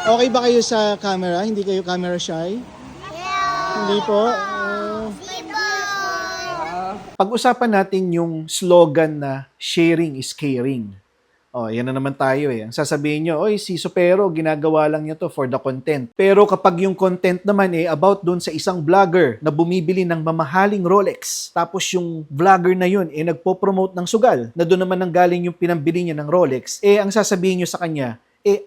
Okay ba kayo sa camera? Hindi kayo camera shy? Hindi po? Pag-usapan natin yung slogan na sharing is caring. Oh, yan na naman tayo eh. Ang sasabihin nyo, oy, si Supero, ginagawa lang niya to for the content. Pero kapag yung content naman eh, about dun sa isang vlogger na bumibili ng mamahaling Rolex, tapos yung vlogger na yun eh, nagpo-promote ng sugal, na doon naman nanggaling yung pinambili niya ng Rolex, eh, ang sasabihin nyo sa kanya,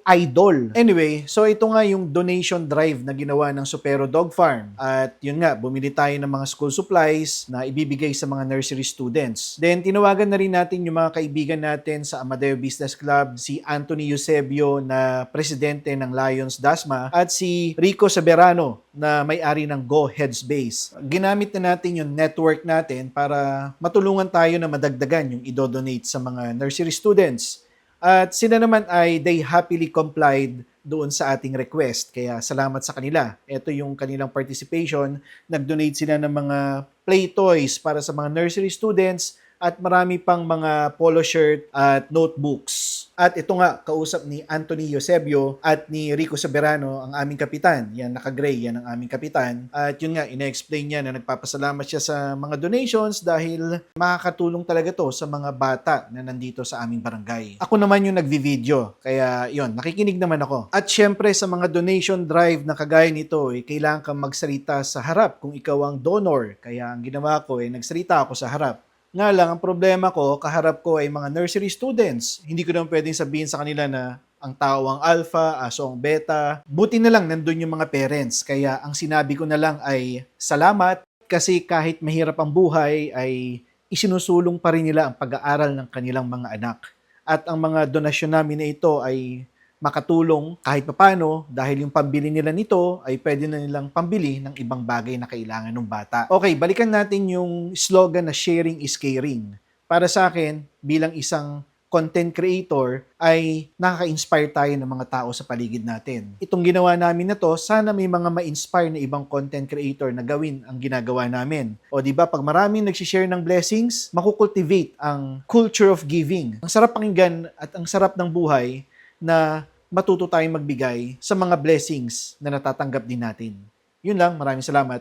idol. Anyway, so ito nga yung donation drive na ginawa ng Supero Dog Farm. At yun nga, bumili tayo ng mga school supplies na ibibigay sa mga nursery students. Then, tinawagan na rin natin yung mga kaibigan natin sa Amadeo Business Club, si Anthony Eusebio na presidente ng Lions Dasma, at si Rico Soberano na may-ari ng Go Heads Base. Ginamit na natin yung network natin para matulungan tayo na madagdagan yung idodonate sa mga nursery students. At sila naman ay they happily complied doon sa ating request. Kaya salamat sa kanila. Ito yung kanilang participation. Nag-donate sila ng mga play toys para sa mga nursery students at marami pang mga polo shirt at notebooks. At ito nga, kausap ni Anthony Eusebio at ni Rico Soberano, ang aming kapitan. Yan, naka-gray, yan ang aming kapitan. At yun nga, ina-explain niya na nagpapasalamat siya sa mga donations dahil makakatulong talaga to sa mga bata na nandito sa aming barangay. Ako naman yung nagvi-video, kaya yun, nakikinig naman ako. At syempre sa mga donation drive na kagaya nito, eh, kailangan kang magsalita sa harap kung ikaw ang donor. Kaya ang ginawa ko, nagsalita ako sa harap. Nga lang, ang problema ko, kaharap ko ay mga nursery students. Hindi ko naman pwedeng sabihin sa kanila na ang tao ang alpha, aso ang beta. Buti na lang nandun yung mga parents. Kaya ang sinabi ko na lang ay salamat kasi kahit mahirap ang buhay ay isinusulong pa rin nila ang pag-aaral ng kanilang mga anak. At ang mga donasyon namin na ito ay makatulong kahit papano dahil yung pambili nila nito ay pwede na nilang pambili ng ibang bagay na kailangan ng bata. Okay, balikan natin yung slogan na sharing is caring. Para sa akin, bilang isang content creator, ay nakaka-inspire tayo ng mga tao sa paligid natin. Itong ginawa namin na to, sana may mga ma-inspire na ibang content creator na gawin ang ginagawa namin. O di ba pag maraming nag-share ng blessings, makukultivate ang culture of giving. Ang sarap pakinggan at ang sarap ng buhay na matuto tayong magbigay sa mga blessings na natatanggap din natin. Yun lang, maraming salamat.